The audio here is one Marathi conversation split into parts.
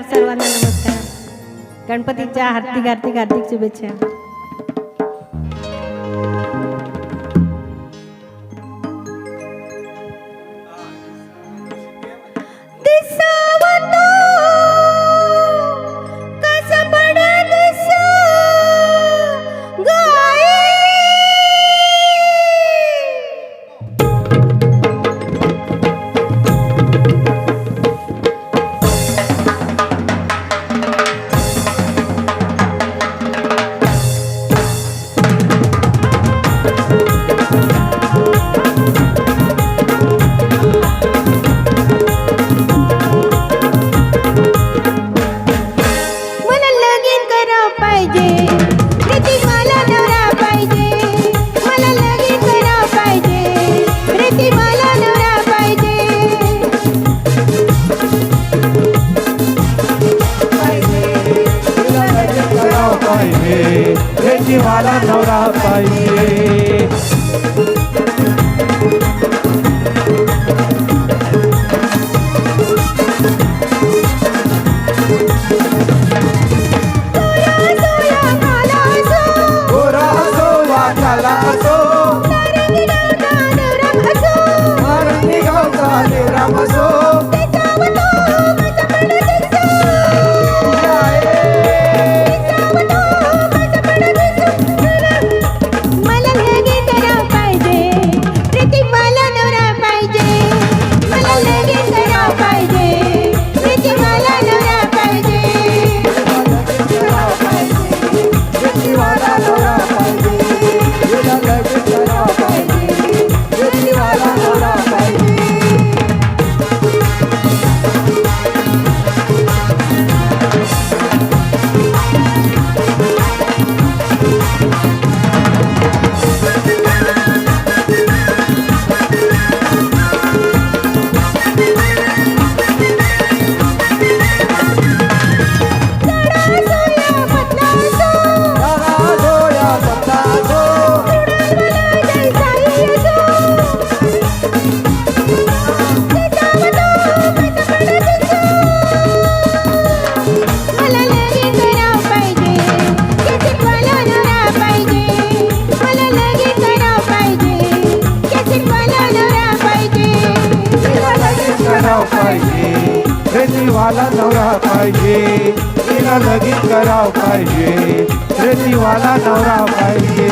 सर्वांना नमस्कार. गणपतीच्या हार्दिक हार्दिक हार्दिक शुभेच्छा. रेतीवाला नवरा पाहिजे. गोरा असो वा काला असो, नारंगी गावचा देवराम असो, रेतीवाला नवरा पाहिजे, तिला लगीन करावं पाहिजे. रेतीवाला नवरा पाहिजे.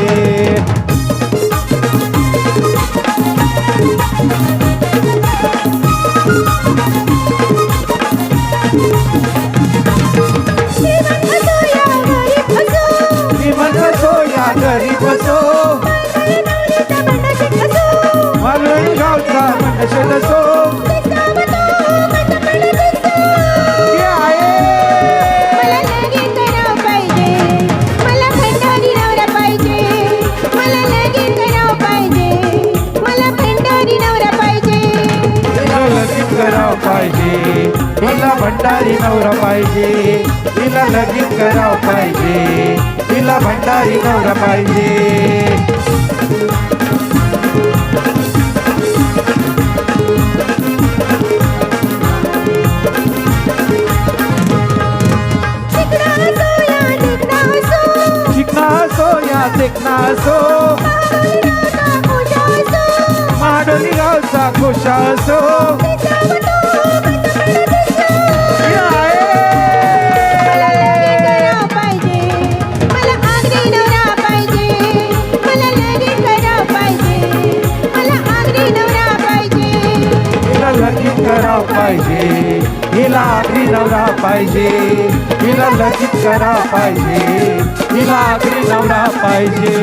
श्रीमंत असो या गरीब असो, मालवणी गावचा मंडशेत असो, तिला भंडारी नवरा पाहिजे. तिला लगीन करावं पाहिजे. तिला भंडारी नवरा पाहिजे. चिकना असो या देखना असो, महाडोली गावचा खुशा असो, पाहिजे. हिला आखरी नवरा पाहिजे. हिला लगीन करावं पाहिजे. हिला आखरी नवरा पाहिजे.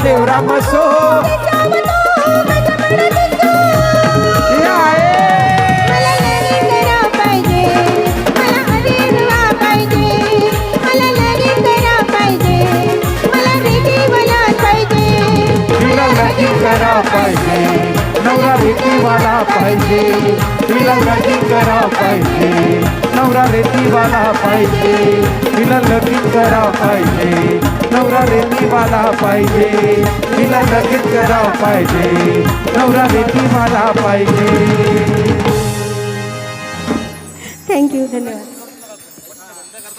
देवराम असो, पाहिजे नवरा रेतीवाला पाहिजे तिला लगीन करा पाहिजे नवरा रेतीवाला पाहिजे तिला लगीन करा पाहिजे नवरा रेतीवाला पाहिजे तिला लगीन करा पाहिजे नवरा रेतीवाला पाहिजे थँक्यू धन्यवाद